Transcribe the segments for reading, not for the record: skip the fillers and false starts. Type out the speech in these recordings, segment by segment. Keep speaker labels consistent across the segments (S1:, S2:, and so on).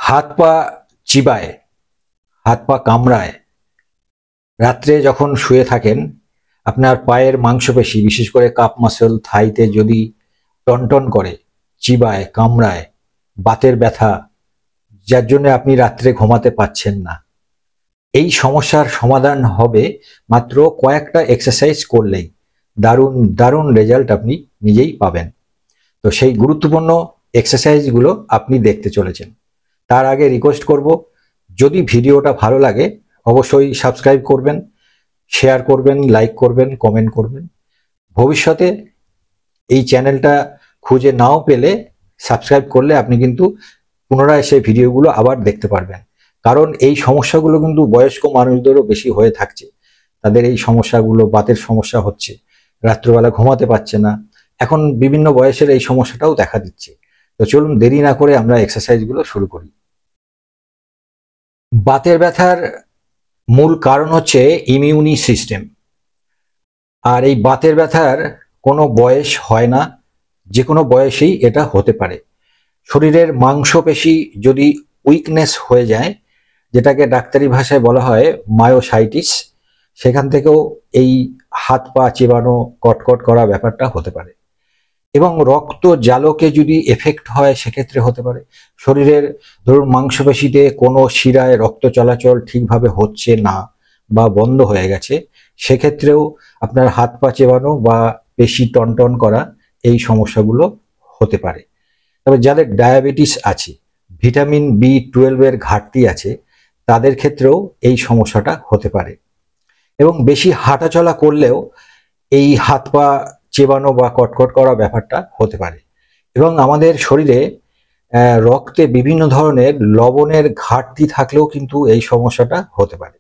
S1: হাত পা চিবায়, হাত পা কামড়ায়, রাত্রে যখন শুয়ে থাকেন আপনার পায়ের মাংসপেশি বিশেষ করে কাপ মাসল থাইতে যদি টনটন করে, চিবায়, কামড়ায়, বাতের ব্যথা, যার জন্য আপনি রাত্রে ঘুমাতে পাচ্ছেন না, এই সমস্যার সমাধান হবে মাত্র কয়েকটা এক্সারসাইজ করলেই। দারুণ দারুণ রেজাল্ট আপনি নিজেই পাবেন। তো সেই গুরুত্বপূর্ণ এক্সারসাইজগুলো আপনি দেখতে চলেছেন। তার আগে রিকোয়েস্ট করব, যদি ভিডিওটা ভালো লাগে অবশ্যই সাবস্ক্রাইব করবেন, শেয়ার করবেন, লাইক করবেন, কমেন্ট করবেন। ভবিষ্যতে এই চ্যানেলটা খুঁজে নাও পেলে সাবস্ক্রাইব করলে আপনি কিন্তু পুনরায় সেই ভিডিওগুলো আবার দেখতে পারবেন। কারণ এই সমস্যাগুলো কিন্তু বয়স্ক মানুষদেরও বেশি হয়ে থাকছে। তাদের এই সমস্যাগুলো, বাতের সমস্যা হচ্ছে, রাত্রিবেলা ঘুমাতে পারছে না, এখন বিভিন্ন বয়সের এই সমস্যাটাও দেখা দিচ্ছে। তো চলুন দেরি না করে আমরা এক্সারসাইজগুলো শুরু করি। বাতের ব্যথার মূল কারণ হচ্ছে ইমিউনি সিস্টেম। আর এই বাতের ব্যথার কোনো বয়স হয় না, যে কোনো বয়সেই এটা হতে পারে। শরীরের মাংসপেশি যদি উইকনেস হয়ে যায়, যেটাকে ডাক্তারি ভাষায় বলা হয় মায়োসাইটিস, সেখান থেকেও এই হাত পা চেবানো, কটকট করা ব্যাপারটা হতে পারে। এবং রক্ত জালকে যদি এফেক্ট হয় সেক্ষেত্রে হতে পারে। শরীরের ধরুন মাংসপেশিতে কোনো শিরায় রক্ত চলাচল ঠিকভাবে হচ্ছে না বা বন্ধ হয়ে গেছে, সেক্ষেত্রেও আপনার হাত পা চেবানো বা পেশি টনটন করা এই সমস্যাগুলো হতে পারে। তবে যাদের ডায়াবেটিস আছে, ভিটামিন B12 এর ঘাটতি আছে, তাদের ক্ষেত্রেও এই সমস্যাটা হতে পারে। এবং বেশি হাঁটাচলা করলেও এই হাত পা চেবানো বা কটকট করা ব্যাপারটা হতে পারে। এবং আমাদের শরীরে রক্তে বিভিন্ন ধরনের লবণের ঘাটতি থাকলেও কিন্তু এই সমস্যাটা হতে পারে।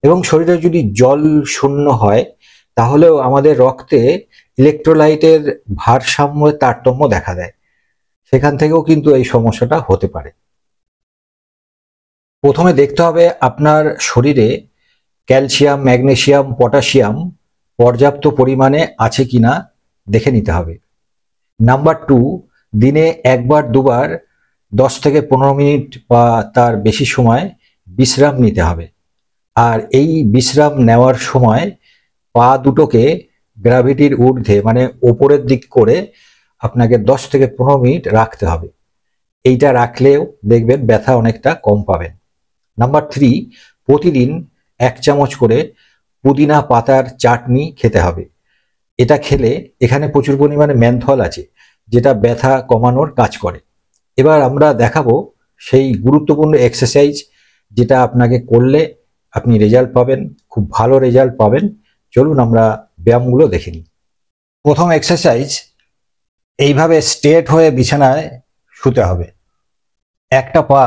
S1: এবং শরীরে যদি জল শূন্য হয়, তাহলেও আমাদের রক্তে ইলেকট্রোলাইটের ভারসাম্য তারতম্য দেখা দেয়, সেখান থেকেও কিন্তু এই সমস্যাটা হতে পারে। প্রথমে দেখতে হবে আপনার শরীরে ক্যালসিয়াম, ম্যাগনেসিয়াম, পটাশিয়াম পর্যাপ্ত পরিমাণে আছে কিনা দেখে নিতে হবে। নাম্বার 2, দিনে একবার দুবার 10 থেকে 15 মিনিট বা তার বেশি সময় বিশ্রাম নিতে হবে। আর এই বিশ্রাম নেওয়ার সময় পা দুটোকে গ্র্যাভিটির ঊর্ধ্বে মানে ওপরের দিক করে আপনাকে 10 থেকে 15 মিনিট রাখতে হবে। এইটা রাখলেও দেখবেন ব্যথা অনেকটা কম পাবেন। নাম্বার 3, প্রতিদিন 1 চামচ করে পুদিনা পাতার চাটনি খেতে হবে। এটা খেলে এখানে প্রচুর পরিমাণে মেনথল আছে, যেটা ব্যথা কমানোর কাজ করে। এবার আমরা দেখাবো সেই গুরুত্বপূর্ণ এক্সারসাইজ, যেটা আপনাকে করলে আপনি রেজাল্ট পাবেন, খুব ভালো রেজাল্ট পাবেন। চলুন আমরা ব্যায়ামগুলো দেখে নিই। প্রথম এক্সারসাইজ, এইভাবে স্ট্রেট হয়ে বিছানায় শুতে হবে। একটা পা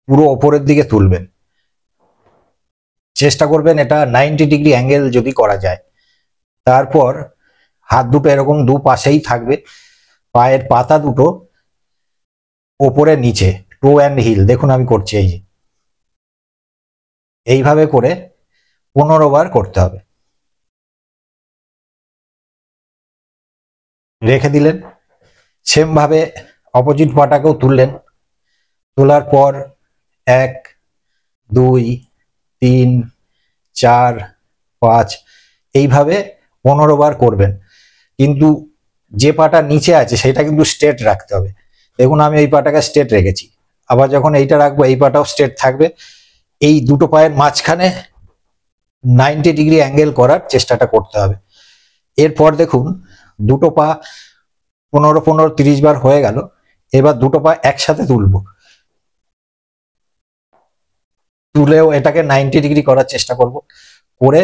S1: পুরো ওপরের দিকে তুলবেন, চেষ্টা করবেন এটা 90 ডিগ্রি অ্যাঙ্গেল যদি করা যায়। তারপর হাত দুটো এরকম দুপাশেই থাকবে, পায়ের পাতা দুটো ওপরে নিচে, টো অ্যান্ড হিল, দেখুন আমি করছি, এই যে এইভাবে করে 15 বার করতে হবে। রেখে দিলেন, সেম ভাবে অপোজিট পাটাকেও তুললেন। তোলার পর 1, 2, 3, 4, 5 এইভাবে 15 বার করবেন। কিন্তু যে পাটা নিচে আছে সেটা কিন্তু স্ট্রেট রাখতে হবে। দেখুন আমি এই পাটাকে স্ট্রেট রেখেছি, আবার যখন এইটা রাখবো এই পাটাও স্ট্রেট থাকবে। এই দুটো পায়ের মাঝখানে 90 ডিগ্রি অ্যাঙ্গেল করার চেষ্টাটা করতে হবে। এরপর দেখুন দুটো পা 15, 30 বার হয়ে গেল। এবার দুটো পা একসাথে তুলবো, তুলেও এটাকে 90 ডিগ্রি করার চেষ্টা করব, করে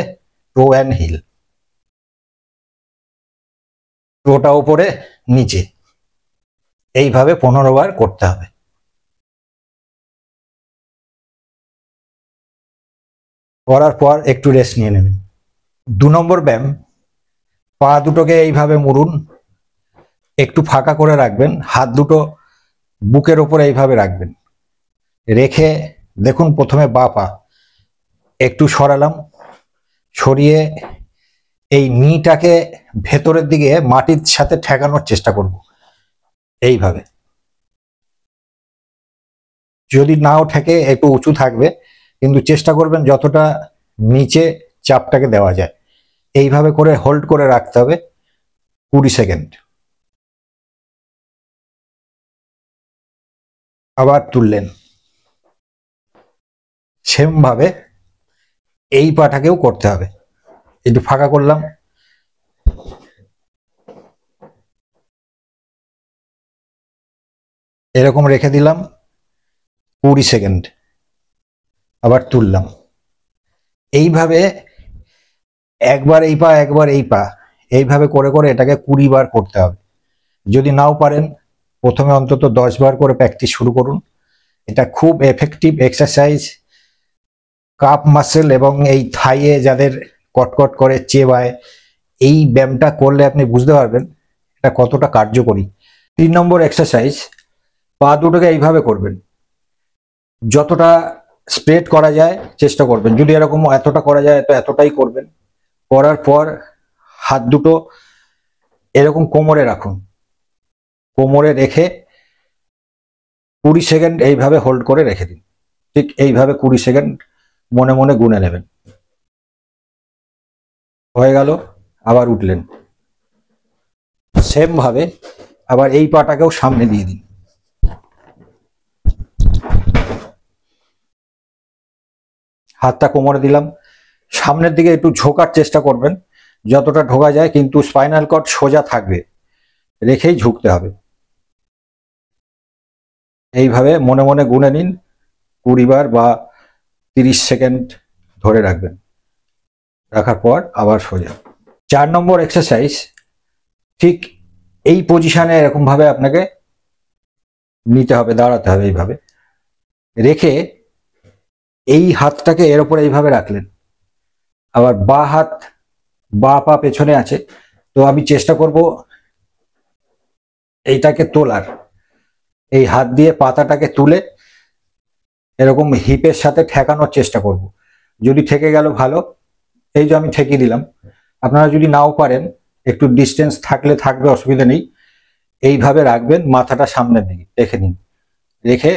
S1: টো অ্যান্ড হিল, টোটা উপরে নিচে, এইভাবে 15 বার করতে হবে। করার পর একটু রেস্ট নিয়ে নেবেন। 2 নম্বর ব্যায়াম, পা দুটোকে এইভাবে মুড়ুন, একটু ফাঁকা করে রাখবেন, হাত দুটো বুকের ওপরে এইভাবে রাখবেন। রেখে দেখুন প্রথমে বা পা একটু সরালাম, সরিয়ে এই নিটাকে ভেতরের দিকে মাটির সাথে ঠেকানোর চেষ্টা করব, এইভাবে। যদি নাও ঠেকে একটু উঁচু থাকবে, কিন্তু চেষ্টা করবেন যতটা নিচে চাপটাকে দেওয়া যায়। এইভাবে করে হোল্ড করে রাখতে হবে 20 সেকেন্ড। আবার তুললেন। সেম ভাবে এই পাটাকেও করতে হবে। একটু ফাঁকা করলাম, এরকম রেখে দিলাম 20 সেকেন্ড, আবার তুললাম। এইভাবে একবার এই পা একবার এই পা, এইভাবে করে করে এটাকে 20 বার করতে হবে। যদি নাও পারেন প্রথমে অন্তত 10 বার করে প্র্যাকটিস শুরু করুন। এটা খুব এফেক্টিভ এক্সারসাইজ। কাপ মাসেল এবং এই থাইয়ে যাদের কটকট করে চেবায়, এই ব্যায়ামটা করলে আপনি বুঝতে পারবেন এটা কতটা কার্যকরী। 3 নম্বর এক্সারসাইজ, পা দুটোকে এইভাবে করবেন, যতটা স্প্রেড করা যায় চেষ্টা করবেন। যদি এরকম এতটা করা যায় তো এতটাই করবেন। করার পর হাত দুটো এরকম কোমরে রাখুন, কোমরে রেখে 20 সেকেন্ড এইভাবে হোল্ড করে রেখে দিন। ঠিক এইভাবে 20 সেকেন্ড মনে মনে গুনে নেবেন। হয়ে গেল, আবার উঠলেন। সেম ভাবে আবার এই পাটাকেও সামনে দিয়ে দিন। হাতটা কোমরে দিলাম, সামনের দিকে একটু ঝোকার চেষ্টা করবেন যতটা ঢোকা যায়, কিন্তু স্পাইনাল কর্ড সোজা থাকবে, রেখেই ঝুঁকতে হবে। এইভাবে মনে মনে গুনে নিন 20 বার বা 30 সেকেন্ড ধরে রাখবেন। রাখার পর আবার সোজা। 4 নম্বর এক্সারসাইজ, ঠিক এই পজিশনে এরকম ভাবে আপনাকে নিতে হবে, দাঁড়াতে হবে। এইভাবে রেখে এই হাতটাকে এর উপরে এইভাবে রাখলেন, আবার বা হাত বা পা পেছনে আছে, তো আমি চেষ্টা করব এইটাকে তোলার, এই হাত দিয়ে পাতাটাকে তুলে এরকম হিপের সাথে ঠেকানোর চেষ্টা করব। যদি ঠেকে গেল ভালো, এই যে আমি ঠেকিয়ে দিলাম। আপনারা যদি নাও পারেন একটু ডিস্টেন্স থাকলে থাকবে, অসুবিধা নেই। এইভাবে রাখবেন, মাথাটা সামনের দিকে রেখে নিন, রেখে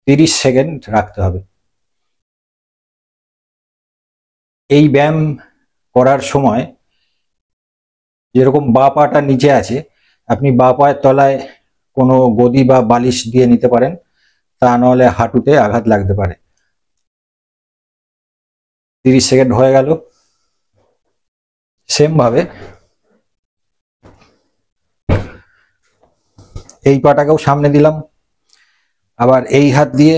S1: 30 সেকেন্ড রাখতে হবে। এই ব্যায়াম করার সময় যেরকম বা পাটা নিচে আছে, আপনি বা পায়ের তলায় কোনো গদি বা বালিশ দিয়ে নিতে পারেন, তা নাহলে হাঁটুতে আঘাত লাগতে পারে। 30 সেকেন্ড হয়ে গেল। সেম ভাবে এই পাটাকেও সামনে দিলাম, আবার এই হাত দিয়ে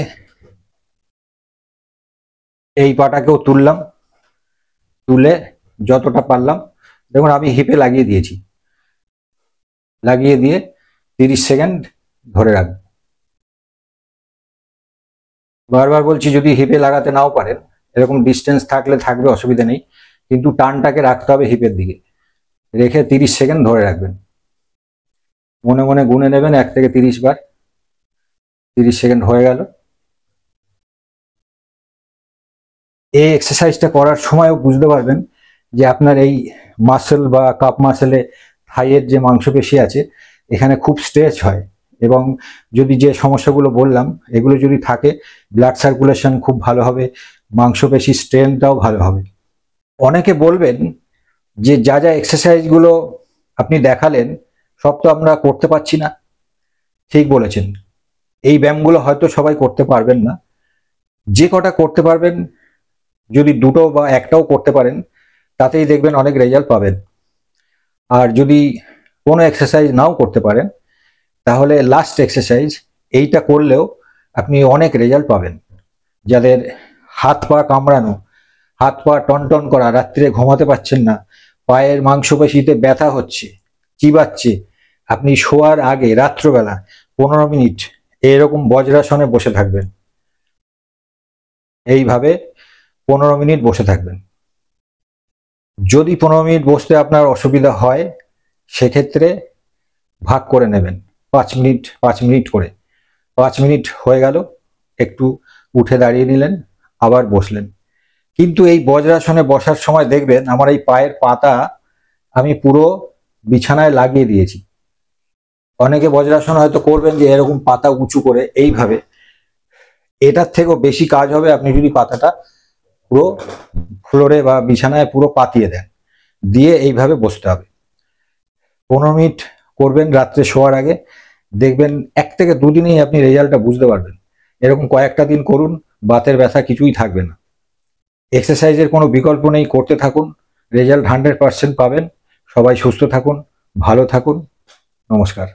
S1: এই পাটাকেও তুললাম, তুলে যতটা পারলাম, দেখুন আমি হিপে লাগিয়ে দিয়েছি, লাগিয়ে দিয়ে 30 সেকেন্ড ধরে রাখবো। বারবার বলছি, যদি হিপে লাগাতে নাও পারেন এরকম ডিস্টেন্স থাকলে থাকবে, অসুবিধা নেই, কিন্তু টানটাকে রাখতে হবে হিপের দিকে, রেখে 30 সেকেন্ড ধরে রাখবেন। মনে মনে গুনে নেবেন 1 থেকে 30 বার। 30 সেকেন্ড হয়ে গেল। এই এক্সারসাইজটা করার সময়ও বুঝতে পারবেন যে আপনার এই মাসেল বা কাপ মাসেলে থাইয়ের যে মাংসপেশি আছে এখানে খুব স্ট্রেচ হয়, এবং যদি যে সমস্যাগুলো বললাম এগুলো যদি থাকে, ব্লাড সার্কুলেশন খুব ভালো হবে, মাংসপেশি স্ট্রেংথটাও ভালো হবে। অনেকে বলবেন যে যা যা এক্সারসাইজগুলো আপনি দেখালেন সব তো আমরা করতে পারছি না। ঠিক বলেছেন, এই ব্যায়ামগুলো হয়তো সবাই করতে পারবেন না। যে কটা করতে পারবেন, যদি দুটো বা একটাও করতে পারেন, তাতেই দেখবেন অনেক রেজাল্ট পাবেন। আর যদি কোনো এক্সারসাইজ নাও করতে পারেন, তাহলে লাস্ট এক্সারসাইজ এইটা করলেও আপনি অনেক রেজাল্ট পাবেন। যাদের হাত পা কামড়ানো, হাত পা টনটন করা, রাত্রে ঘুমাতে পারছেন না, পায়ের মাংসপেশিতে ব্যথা হচ্ছে, চিবাচ্ছে, আপনি শোয়ার আগে রাত্রবেলা 15 মিনিট এরকম বজ্রাসনে বসে থাকবেন। এইভাবে 15 মিনিট বসে থাকবেন। যদি 15 মিনিট বসতে আপনার অসুবিধা হয়, সেক্ষেত্রে ভাগ করে নেবেন 5 মিনিট 5 মিনিট করে। 5 মিনিট হয়ে গেল, একটু উঠে দাঁড়িয়ে নিলেন, আবার বসলেন। কিন্তু এই বজ্রাসনে বসার সময় দেখবেন আমার এই পায়ের পাতা আমি পুরো বিছানায় লাগিয়ে দিয়েছি। অনেকে বজ্রাসন হয়তো করবেন যে এরকম পাতা উঁচু করে এইভাবে, এটার থেকেও বেশি কাজ হবে আপনি যদি পাতাটা পুরো ফ্লোরে বা বিছানায় পুরো পাতিয়ে দেন, দিয়ে এইভাবে বসতে হবে। 15 মিনিট করবেন রাত্রে শোয়ার আগে, দেখবেন 1 থেকে 2 দিনেই আপনি রেজাল্টটা বুঝতে পারবেন। এরকম কয়েকটা দিন করুন, বাতের ব্যথা কিছুই থাকবে না। এক্সারসাইজের কোনো বিকল্প নেই, করতে থাকুন, রেজাল্ট 100% পাবেন। সবাই সুস্থ থাকুন, ভালো থাকুন, নমস্কার।